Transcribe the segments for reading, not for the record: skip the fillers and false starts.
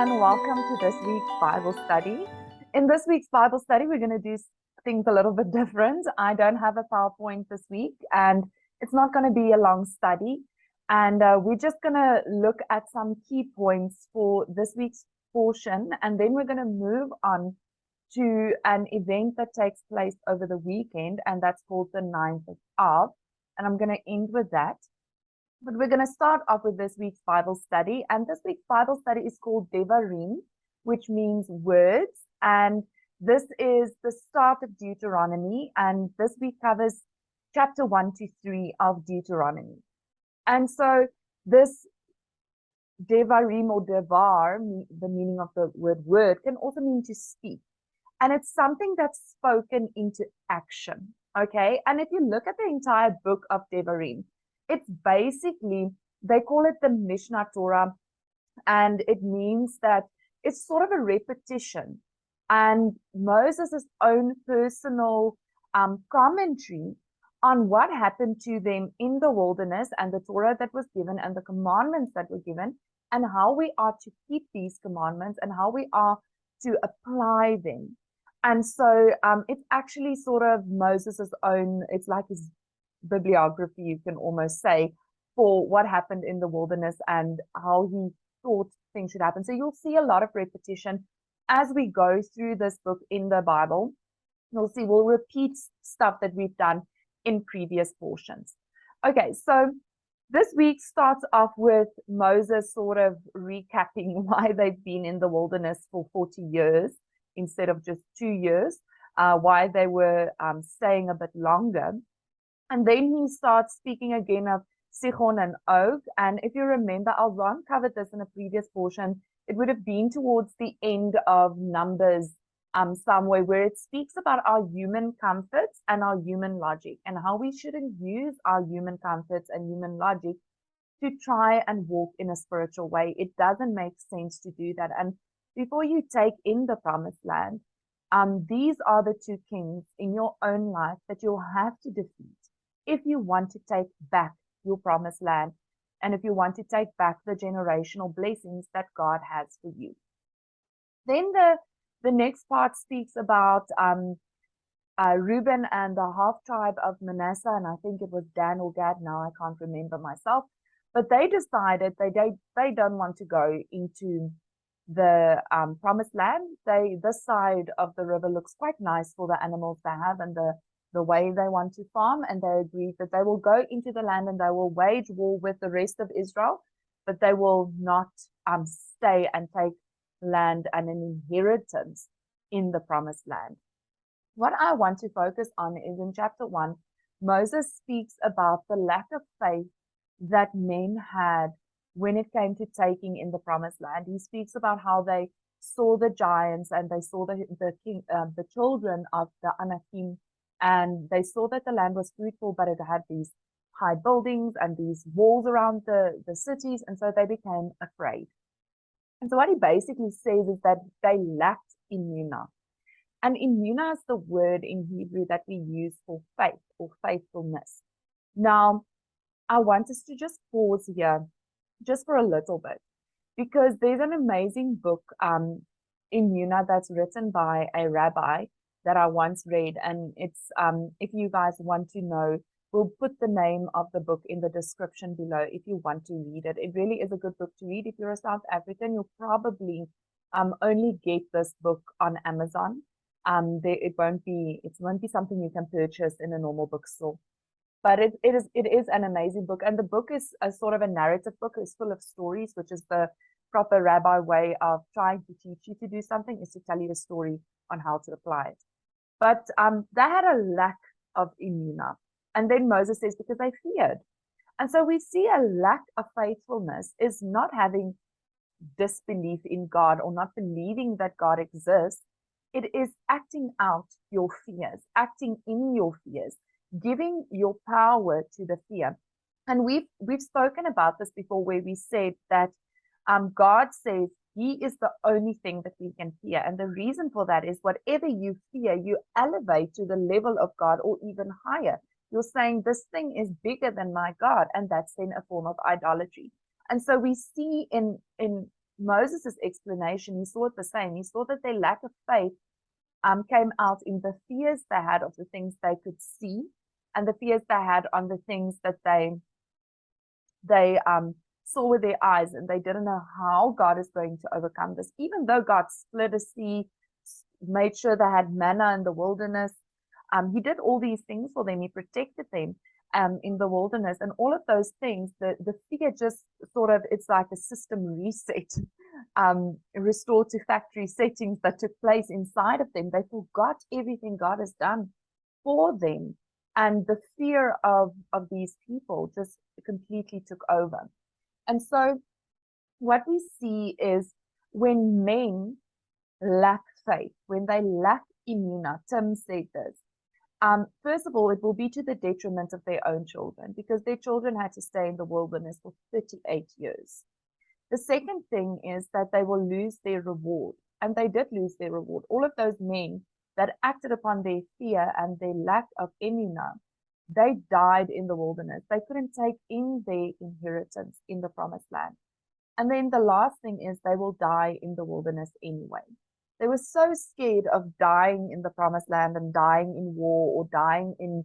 and welcome to this week's Bible study. In this week's Bible study, we're going to do things a little bit different. I don't have a PowerPoint this week, and it's not going to be a long study. And we're just going to look at some key points for this week's portion, and then we're going to move on to an event that takes place over the weekend, and that's called the 9th of Av. And I'm going to end with that. But we're going to start off with this week's Bible study. And this week's Bible study is called Devarim, which means words. And this is the start of Deuteronomy. And this week covers chapter 1 to 3 of Deuteronomy. And so this Devarim or Devar, the meaning of the word, can also mean to speak. And it's something that's spoken into action. Okay. And if you look at the entire book of Devarim, it's basically, they call it the Mishnah Torah, and it means that it's sort of a repetition. And Moses' own personal commentary on what happened to them in the wilderness and the Torah that was given and the commandments that were given, and how we are to keep these commandments and how we are to apply them. And so it's actually sort of Moses' own, it's like his bibliography, you can almost say, for what happened in the wilderness and how he thought things should happen. So you'll see a lot of repetition as we go through this book in the Bible. You'll see we'll repeat stuff that we've done in previous portions. Okay, so this week starts off with Moses sort of recapping why they've been in the wilderness for 40 years instead of just 2 years, why they were staying a bit longer. And then he starts speaking again of Sihon and Og. And if you remember, Ron covered this in a previous portion. It would have been towards the end of Numbers somewhere, where it speaks about our human comforts and our human logic and how we shouldn't use our human comforts and human logic to try and walk in a spiritual way. It doesn't make sense to do that. And before you take in the promised land, these are the two kings in your own life that you'll have to defeat if you want to take back your promised land, and if you want to take back the generational blessings that God has for you. Then the next part speaks about Reuben and the half tribe of Manasseh, and I think it was Dan or Gad, now I can't remember myself, but they decided they don't want to go into the promised land. This side of the river looks quite nice for the animals they have and the way they want to farm, and they agreed that they will go into the land and they will wage war with the rest of Israel, but they will not stay and take land and an inheritance in the promised land. What I want to focus on is in chapter 1, Moses speaks about the lack of faith that men had when it came to taking in the promised land. He speaks about how they saw the giants and they saw the children of the Anakim, and they saw that the land was fruitful, but it had these high buildings and these walls around the cities, and so they became afraid. And so what he basically says is that they lacked Emuna. And Emuna is the word in Hebrew that we use for faith or faithfulness. Now, I want us to just pause here just for a little bit, because there's an amazing book, Emuna, that's written by a rabbi that I once read, and it's if you guys want to know, we'll put the name of the book in the description below if you want to read it. It really is a good book to read. If you're a South African, you'll probably only get this book on Amazon. It won't be something you can purchase in a normal bookstore. But it is an amazing book, and the book is a sort of a narrative book. It's full of stories, which is the proper rabbi way of trying to teach you to do something, is to tell you a story on how to apply it. But they had a lack of Emuna. And then Moses says, because they feared. And so we see a lack of faithfulness is not having disbelief in God or not believing that God exists. It is acting out your fears, acting in your fears, giving your power to the fear. And we've spoken about this before, where we said that God says He is the only thing that we can fear. And the reason for that is whatever you fear, you elevate to the level of God or even higher. You're saying this thing is bigger than my God, and that's then a form of idolatry. And so we see in Moses' explanation, he saw it the same. He saw that their lack of faith came out in the fears they had of the things they could see, and the fears they had on the things that they saw with their eyes, and they didn't know how God is going to overcome this. Even though God split a sea, made sure they had manna in the wilderness, he did all these things for them. He protected them in the wilderness, and all of those things, the fear just sort of, it's like a system reset, restored to factory settings that took place inside of them. They forgot everything God has done for them, and the fear of these people just completely took over. And so what we see is when men lack faith, when they lack Emuna, Tim said this, first of all, it will be to the detriment of their own children, because their children had to stay in the wilderness for 38 years. The second thing is that they will lose their reward, and they did lose their reward. All of those men that acted upon their fear and their lack of Emuna, they died in the wilderness. They couldn't take in their inheritance in the promised land. And then the last thing is they will die in the wilderness anyway. They were so scared of dying in the promised land and dying in war or dying in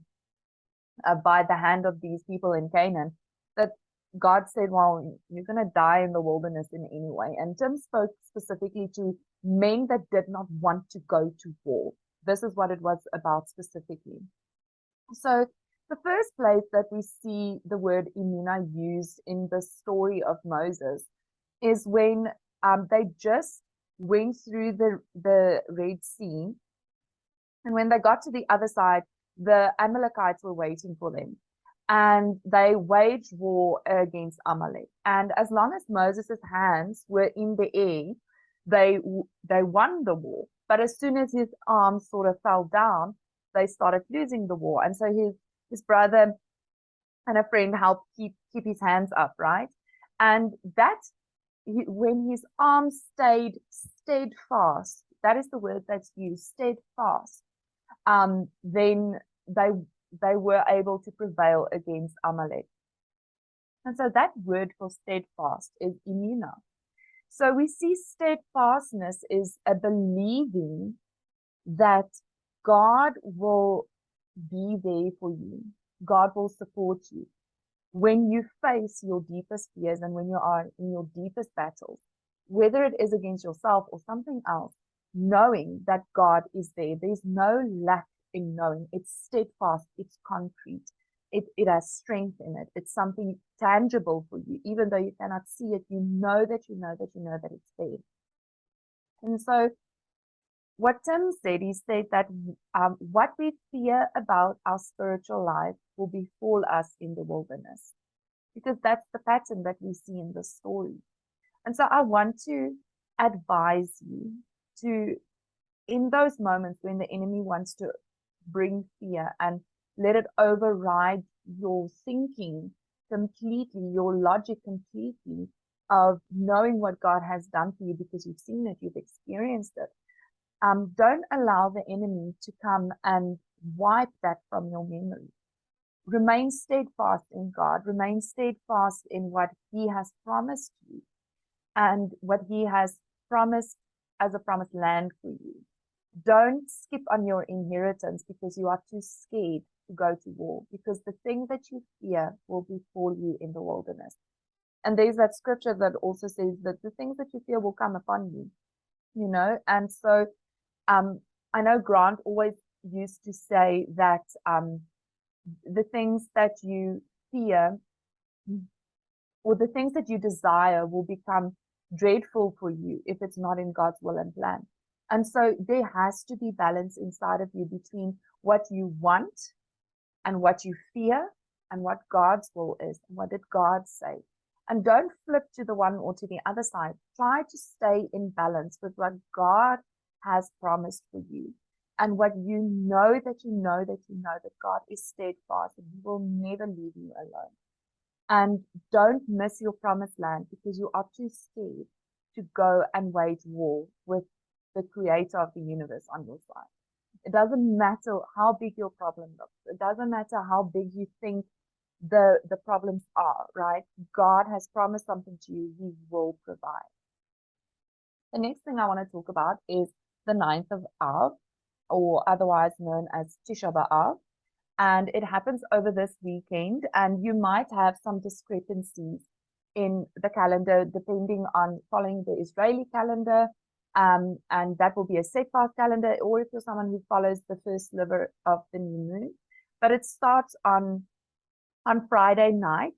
by the hand of these people in Canaan that God said, well, you're going to die in the wilderness in any way. And Tim spoke specifically to men that did not want to go to war. This is what it was about specifically. So the first place that we see the word Emuna used in the story of Moses is when they just went through the Red Sea. And when they got to the other side, the Amalekites were waiting for them. And they waged war against Amalek. And as long as Moses' hands were in the air, they won the war. But as soon as his arms sort of fell down, they started losing the war. And so his brother and a friend helped keep his hands up, right? And when his arms stayed steadfast, that is the word that's used, steadfast, then they were able to prevail against Amalek. And so that word for steadfast is Emuna. So we see steadfastness is a believing that God will be there for you. God will support you. When you face your deepest fears and when you are in your deepest battles, whether it is against yourself or something else, knowing that God is there, there's no lack in knowing. It's steadfast, it's concrete, it has strength in it. It's something tangible for you, even though you cannot see it. You know that you know that you know that it's there. And so what Tim said, he said that what we fear about our spiritual life will befall us in the wilderness, because that's the pattern that we see in the story. And so I want to advise you to, in those moments when the enemy wants to bring fear and let it override your thinking completely, your logic completely, of knowing what God has done for you because you've seen it, you've experienced it. Don't allow the enemy to come and wipe that from your memory. Remain steadfast in God. Remain steadfast in what He has promised you and what He has promised as a promised land for you. Don't skip on your inheritance because you are too scared to go to war, because the thing that you fear will befall you in the wilderness. And there's that scripture that also says that the things that you fear will come upon you, you know. And so I know Grant always used to say that the things that you fear or the things that you desire will become dreadful for you if it's not in God's will and plan. And so there has to be balance inside of you between what you want and what you fear and what God's will is and what did God say. And don't flip to the one or to the other side. Try to stay in balance with what God has promised for you and what you know that you know that you know that God is steadfast and He will never leave you alone. And don't miss your promised land because you are too scared to go and wage war with the creator of the universe on your side. It doesn't matter how big your problem looks. It doesn't matter how big you think the problems are, right? God has promised something to you. He will provide. The next thing I want to talk about is the 9th of Av, or otherwise known as Tisha B'av. And it happens over this weekend, and you might have some discrepancies in the calendar depending on following the Israeli calendar, and that will be a steadfast calendar, or if you're someone who follows the first sliver of the new moon. But it starts on Friday night,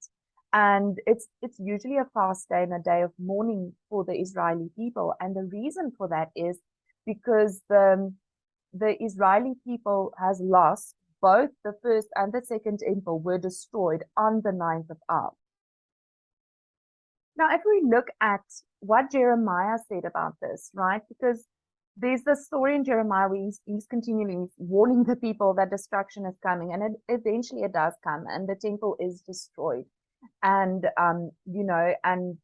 and it's usually a fast day and a day of mourning for the Israeli people. And the reason for that is because the Israeli people has lost both the first and the second temple were destroyed on the 9th of Av. Now, if we look at what Jeremiah said about this, right? Because there's this story in Jeremiah where he's continually warning the people that destruction is coming, and eventually it does come, and the temple is destroyed. And, and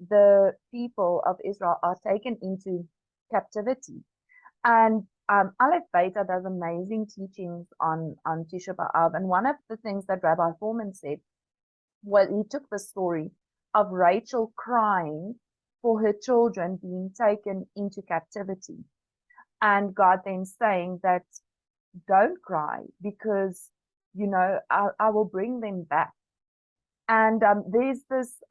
the people of Israel are taken into captivity. And Aleph Beta does amazing teachings on Tisha B'av. And one of the things that Rabbi Foreman said, well, he took the story of Rachel crying for her children being taken into captivity. And God then saying that, don't cry, because, I will bring them back. And there's this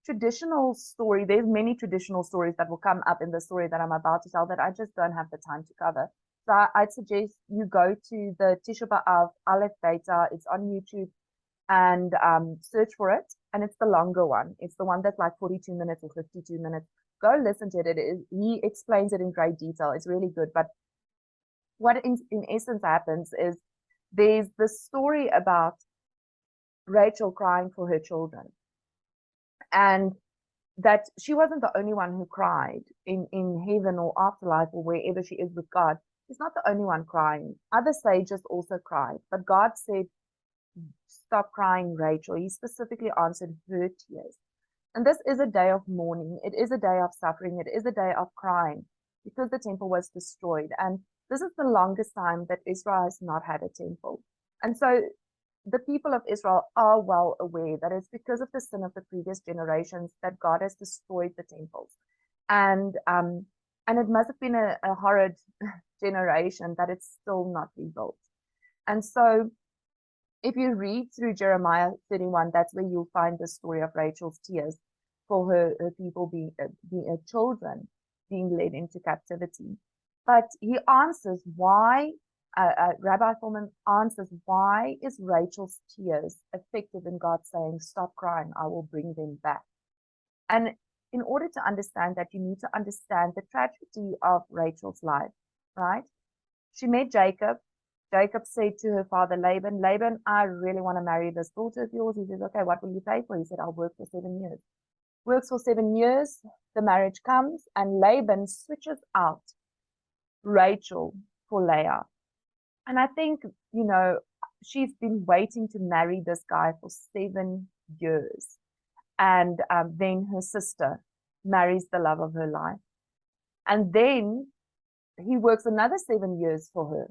traditional story. There's many traditional stories that will come up in the story that I'm about to tell that I just don't have the time to cover. So I'd suggest you go to the Tisha B'av Aleph Beta. It's on YouTube, and search for it. And it's the longer one. It's the one that's like 42 minutes or 52 minutes. Go listen to it. He explains it in great detail. It's really good. But what in essence happens is there's this story about Rachel crying for her children, and that she wasn't the only one who cried in heaven or afterlife or wherever she is with God. She's not the only one crying. Other sages also cried, but God said, stop crying, Rachel. He specifically answered her tears. And this is a day of mourning. It is a day of suffering. It is a day of crying because the temple was destroyed. And this is the longest time that Israel has not had a temple. And so the people of Israel are well aware that it's because of the sin of the previous generations that God has destroyed the temples. And it must have been a horrid generation that it's still not rebuilt. And so if you read through Jeremiah 31, that's where you'll find the story of Rachel's tears for her people being children being led into captivity. But he answers why, Rabbi Foreman answers, why is Rachel's tears effective in God saying, stop crying, I will bring them back? And in order to understand that, you need to understand the tragedy of Rachel's life, right? She met Jacob. Jacob said to her father Laban, I really want to marry this daughter of yours. He says, okay, what will you pay for? He said, I'll work for 7 years. Works for 7 years, the marriage comes, and Laban switches out Rachel for Leah. And I think, she's been waiting to marry this guy for 7 years. And then her sister marries the love of her life. And then he works another 7 years for her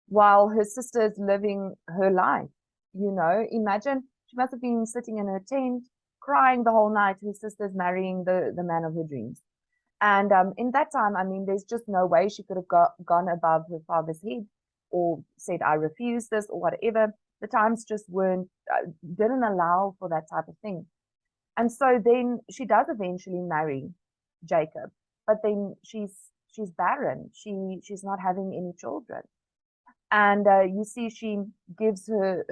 while her sister is living her life. Imagine she must have been sitting in her tent, crying the whole night. Her sister's marrying the man of her dreams. And in that time, there's just no way she could have gone above her father's head or said, I refuse this or whatever. The times just didn't allow for that type of thing. And so then she does eventually marry Jacob, but then she's barren. She's not having any children. And you see, she gives her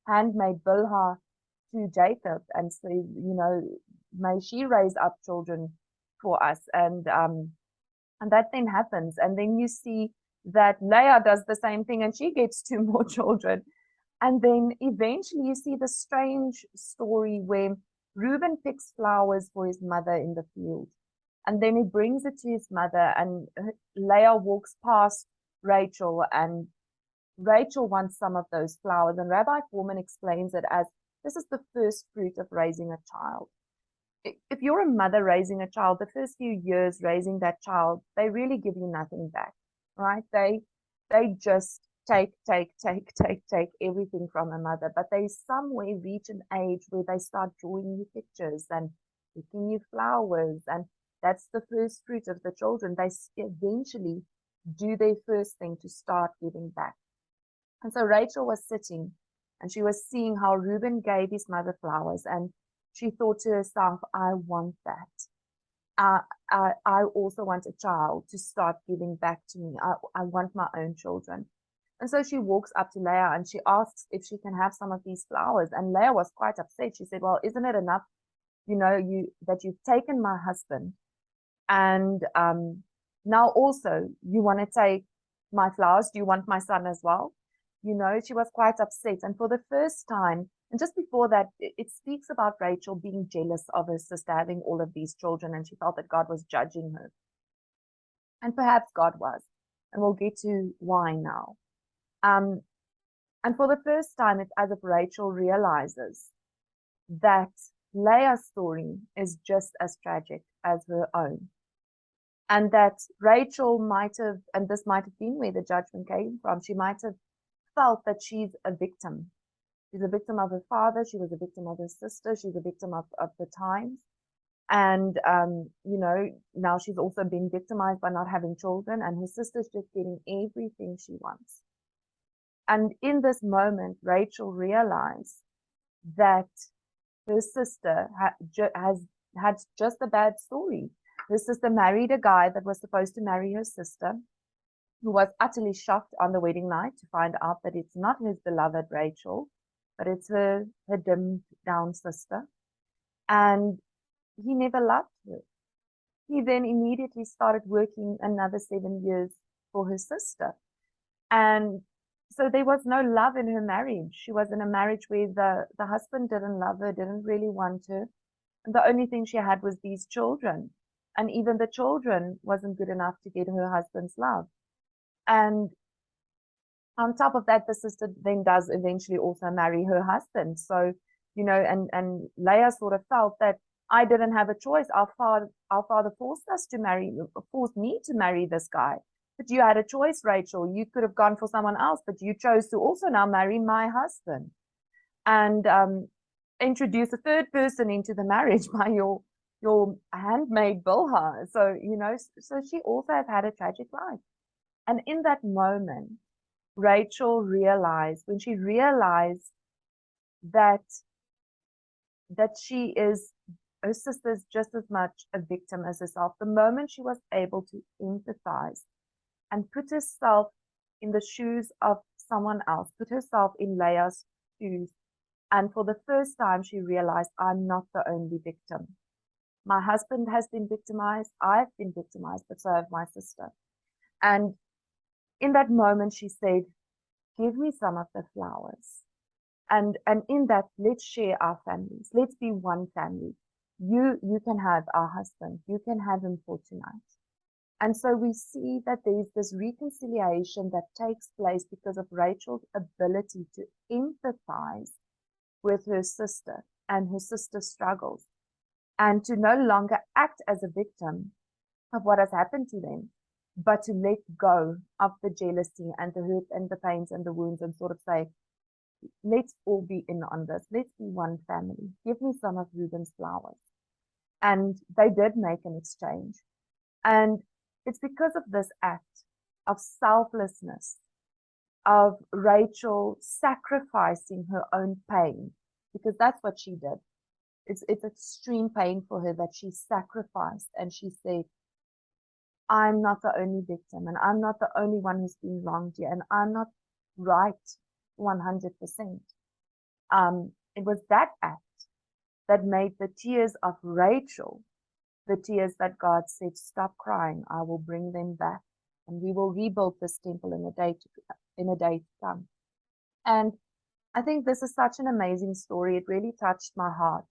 handmaid Bilhah to Jacob and says, may she raise up children for us. And that then happens. And then you see that Leah does the same thing and she gets 2 more children. And then eventually you see the strange story where Reuben picks flowers for his mother in the field. And then he brings it to his mother, and Leah walks past Rachel, and Rachel wants some of those flowers. And Rabbi Foreman explains it as, this is the first fruit of raising a child. If you're a mother raising a child, the first few years raising that child, they really give you nothing back, right? They just take everything from a mother, but they somewhere reach an age where they start drawing you pictures and picking you flowers, and That's the first fruit of the children. They eventually do their first thing to start giving back. And so Rachel was sitting and she was seeing how Reuben gave his mother flowers, and she thought to herself, I want that. I also want a child to start giving back to me. I want my own children. And so she walks up to Leah and she asks if she can have some of these flowers. And Leah was quite upset. She said, well, isn't it enough, that you've taken my husband, and now also you want to take my flowers? Do you want my son as well? She was quite upset. And for the first time, and just before that, it speaks about Rachel being jealous of her sister having all of these children, and she felt that God was judging her. And perhaps God was. And we'll get to why now. And for the first time, it's as if Rachel realizes that Leah's story is just as tragic as her own. And that Rachel might have, and this might have been where the judgment came from, she might have felt that she's a victim. She's a victim of her father. She was a victim of her sister. She's a victim of the times. And, now she's also being victimized by not having children, and her sister's just getting everything she wants. And in this moment, Rachel realized that her sister has had just a bad story. Her sister married a guy that was supposed to marry her sister, who was utterly shocked on the wedding night to find out that it's not his beloved Rachel, but it's her dimmed down sister. And he never loved her. He then immediately started working another 7 years for her sister. And so there was no love in her marriage. She was in a marriage where the husband didn't love her, didn't really want her. And the only thing she had was these children. And even the children wasn't good enough to get her husband's love. And on top of that, the sister then does eventually also marry her husband. So, and Leah sort of felt that I didn't have a choice. Our father forced me to marry this guy. But you had a choice, Rachel. You could have gone for someone else, but you chose to also now marry my husband and introduce a third person into the marriage by your handmaid Bilhah. So, so she also has had a tragic life. And in that moment, Rachel realized, when she realized that she is, her sister's just as much a victim as herself, the moment she was able to empathize and put herself in the shoes of someone else, put herself in Leah's shoes. And for the first time, she realized, I'm not the only victim. My husband has been victimized. I've been victimized, but so have my sister. And in that moment, she said, give me some of the flowers. And in that, let's share our families. Let's be one family. You can have our husband. You can have him for tonight. And so we see that there's this reconciliation that takes place because of Rachel's ability to empathize with her sister and her sister's struggles, and to no longer act as a victim of what has happened to them, but to let go of the jealousy and the hurt and the pains and the wounds and sort of say, let's all be in on this. Let's be one family. Give me some of Reuben's flowers. And they did make an exchange. And it's because of this act of selflessness, of Rachel sacrificing her own pain, because that's what she did. It's extreme pain for her that she sacrificed, and she said, I'm not the only victim, and I'm not the only one who's been wronged here, and I'm not right 100%. It was that act that made the tears of Rachel the tears that God said, stop crying, I will bring them back, and we will rebuild this temple in a day to come. And I think this is such an amazing story. It really touched my heart,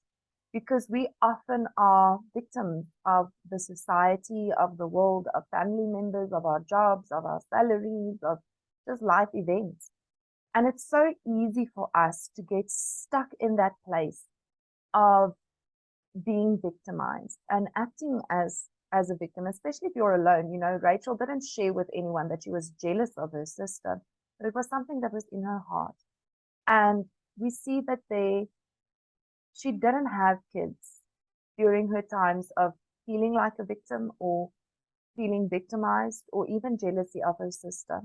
because we often are victims of the society, of the world, of family members, of our jobs, of our salaries, of just life events. And it's so easy for us to get stuck in that place of being victimized and acting as a victim, especially if you're alone. Rachel didn't share with anyone that she was jealous of her sister, but it was something that was in her heart. And we see that she didn't have kids during her times of feeling like a victim or feeling victimized or even jealousy of her sister.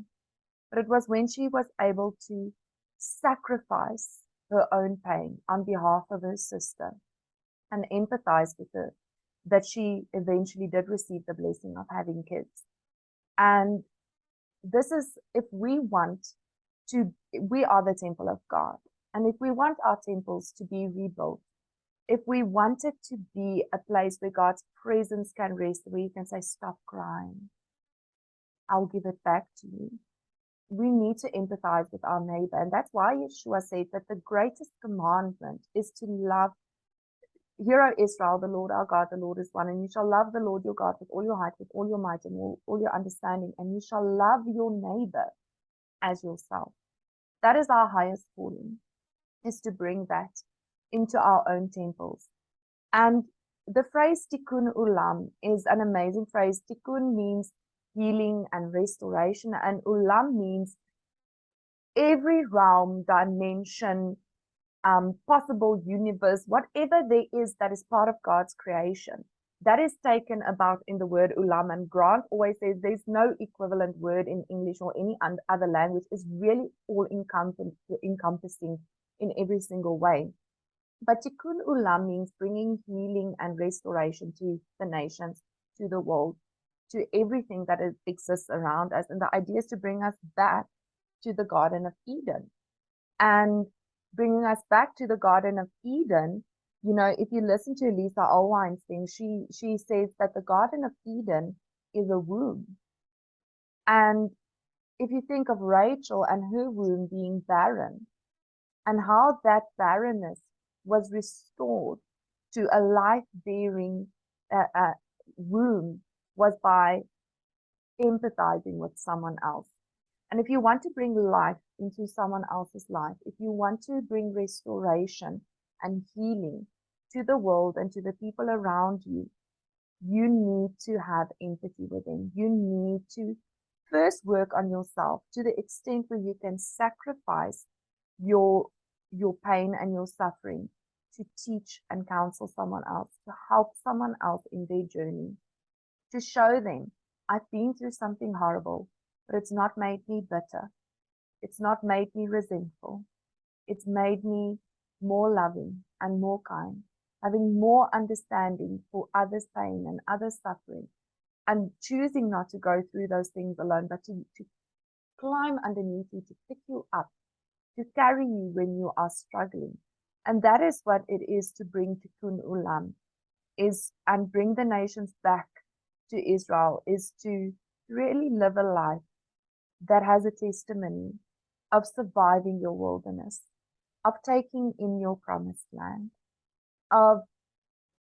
But it was when she was able to sacrifice her own pain on behalf of her sister and empathize with her that she eventually did receive the blessing of having kids. And this is, if we want to, we are the temple of God. And if we want our temples to be rebuilt, if we want it to be a place where God's presence can rest, where you can say, stop crying, I'll give it back to you. We need to empathize with our neighbor. And that's why Yeshua said that the greatest commandment is to love. Hear, O Israel, the Lord our God, the Lord is one. And you shall love the Lord your God with all your heart, with all your might, and all your understanding. And you shall love your neighbor as yourself. That is our highest calling, is to bring that into our own temples. And the phrase tikkun ulam is an amazing phrase. Tikkun means healing and restoration, and ulam means every realm, dimension, possible universe, whatever there is that is part of God's creation. That is taken about in the word ulam, and Grant always says there's no equivalent word in English or any other language. Is really all encompassing in every single way. But tikkun ulam means bringing healing and restoration to the nations, to the world, to everything that exists around us. And the idea is to bring us back to the Garden of Eden. And bringing us back to the Garden of Eden, you know, if you listen to Lisa Alwine's thing, she says that the Garden of Eden is a womb. And if you think of Rachel and her womb being barren, and how that barrenness was restored to a life-bearing womb, was by empathizing with someone else. And if you want to bring life into someone else's life, if you want to bring restoration and healing to the world and to the people around you, you need to have empathy with them. You need to first work on yourself to the extent where you can sacrifice your pain and your suffering to teach and counsel someone else, to help someone else in their journey, to show them, I've been through something horrible, but it's not made me bitter. It's not made me resentful. It's made me more loving and more kind, having more understanding for others' pain and others' suffering, and choosing not to go through those things alone, but to climb underneath you, to pick you up, to carry you when you are struggling. And that is what it is to bring tikkun ulam, and bring the nations back to Israel, is to really live a life that has a testimony of surviving your wilderness, of taking in your promised land, of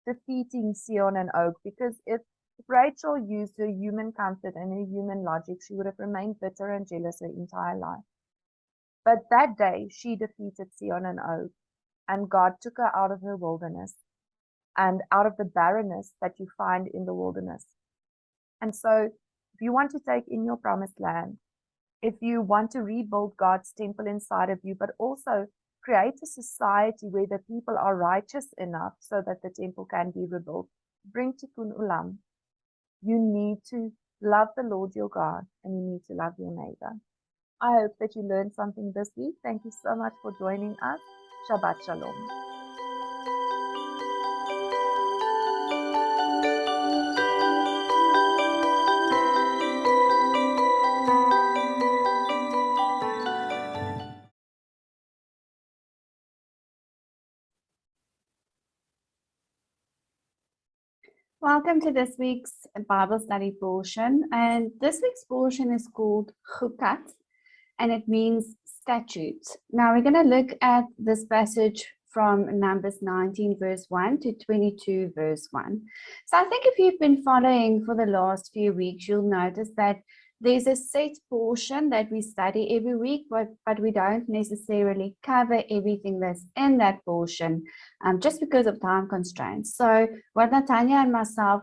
defeating Sihon and Og. Because if Rachel used her human comfort and her human logic, she would have remained bitter and jealous her entire life. But that day she defeated Sihon and Og, and God took her out of her wilderness and out of the barrenness that you find in the wilderness. And so if you want to take in your promised land, if you want to rebuild God's temple inside of you, but also create a society where the people are righteous enough so that the temple can be rebuilt, bring tikkun ulam. You need to love the Lord your God, and you need to love your neighbor. I hope that you learned something this week. Thank you so much for joining us. Shabbat Shalom. Welcome to this week's Bible study portion. And this week's portion is called Chukat, and it means statutes. Now we're going to look at this passage from Numbers 19 verse 1 to 22 verse 1. So I think if you've been following for the last few weeks, you'll notice that there's a set portion that we study every week, but we don't necessarily cover everything that's in that portion just because of time constraints. So what Natanya and myself